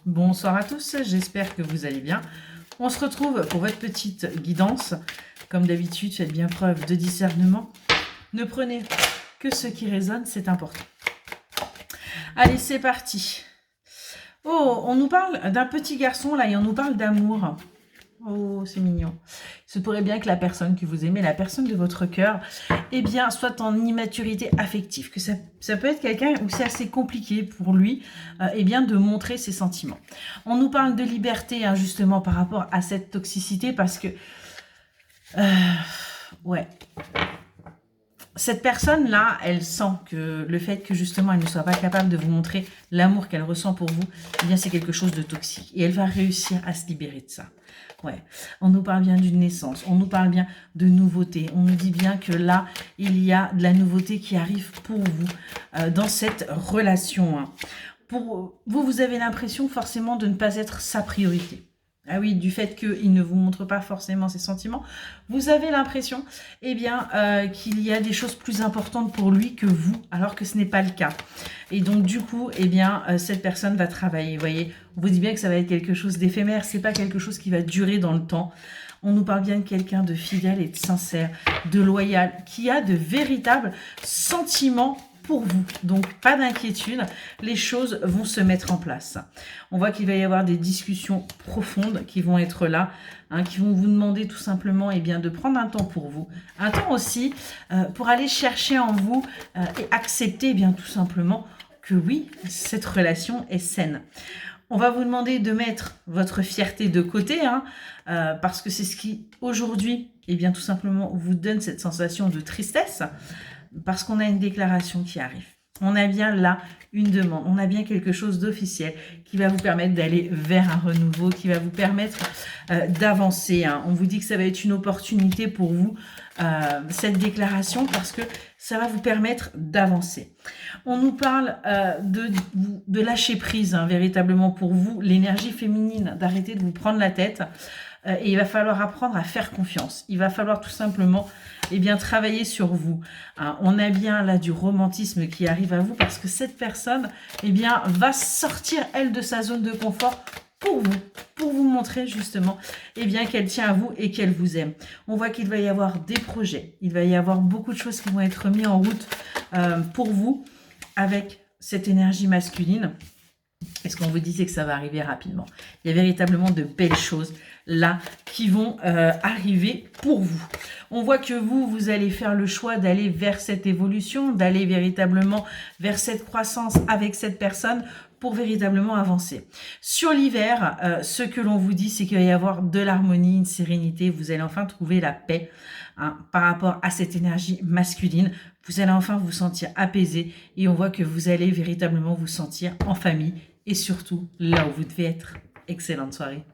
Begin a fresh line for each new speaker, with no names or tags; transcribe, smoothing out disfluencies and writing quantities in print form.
Bonsoir à tous, j'espère que vous allez bien. On se retrouve pour votre petite guidance. Comme d'habitude, faites bien preuve de discernement. Ne prenez que ce qui résonne, c'est important. Allez, c'est parti. Oh, on nous parle d'un petit garçon là et on nous parle d'amour. Oh, c'est mignon. Il se pourrait bien que la personne que vous aimez, la personne de votre cœur, eh bien, soit en immaturité affective. Que ça peut être quelqu'un où c'est assez compliqué pour lui, eh bien, de montrer ses sentiments. On nous parle de liberté, hein, justement, par rapport à cette toxicité, parce que, ouais, cette personne-là, elle sent que le fait que justement elle ne soit pas capable de vous montrer l'amour qu'elle ressent pour vous, eh bien c'est quelque chose de toxique. Et elle va réussir à se libérer de ça. Ouais, on nous parle bien d'une naissance, on nous parle bien de nouveauté. On nous dit bien que là, il y a de la nouveauté qui arrive pour vous dans cette relation. Hein. Pour vous, vous avez l'impression forcément de ne pas être sa priorité. Ah oui, du fait qu'il ne vous montre pas forcément ses sentiments, vous avez l'impression eh bien, qu'il y a des choses plus importantes pour lui que vous, alors que ce n'est pas le cas. Et donc, du coup, eh bien, cette personne va travailler. Vous voyez, on vous dit bien que ça va être quelque chose d'éphémère, c'est pas quelque chose qui va durer dans le temps. On nous parle bien de quelqu'un de fidèle et de sincère, de loyal, qui a de véritables sentiments pour vous. Donc, pas d'inquiétude, les choses vont se mettre en place. On voit qu'il va y avoir des discussions profondes qui vont être là, hein, qui vont vous demander tout simplement eh bien, de prendre un temps pour vous. Un temps aussi pour aller chercher en vous et accepter eh bien, tout simplement que oui, cette relation est saine. On va vous demander de mettre votre fierté de côté, hein, parce que c'est ce qui, aujourd'hui, eh bien, tout simplement, vous donne cette sensation de tristesse, parce qu'on a une déclaration qui arrive. On a bien là une demande, on a bien quelque chose d'officiel qui va vous permettre d'aller vers un renouveau, qui va vous permettre d'avancer. Hein. On vous dit que ça va être une opportunité pour vous, cette déclaration, parce que ça va vous permettre d'avancer. On nous parle de lâcher prise, hein, véritablement pour vous, l'énergie féminine, d'arrêter de vous prendre la tête. Et il va falloir apprendre à faire confiance. Il va falloir tout simplement eh bien, travailler sur vous. Hein, on a bien là du romantisme qui arrive à vous parce que cette personne eh bien, va sortir, elle, de sa zone de confort pour vous montrer justement eh bien, qu'elle tient à vous et qu'elle vous aime. On voit qu'il va y avoir des projets, il va y avoir beaucoup de choses qui vont être mises en route pour vous avec cette énergie masculine. Et ce qu'on vous dit, c'est que ça va arriver rapidement. Il y a véritablement de belles choses là qui vont arriver pour vous. On voit que vous allez faire le choix d'aller vers cette évolution, d'aller véritablement vers cette croissance avec cette personne pour véritablement avancer. Sur l'hiver, ce que l'on vous dit, c'est qu'il va y avoir de l'harmonie, une sérénité. Vous allez enfin trouver la paix hein, par rapport à cette énergie masculine. Vous allez enfin vous sentir apaisé et on voit que vous allez véritablement vous sentir en famille et surtout là où vous devez être. Excellente soirée.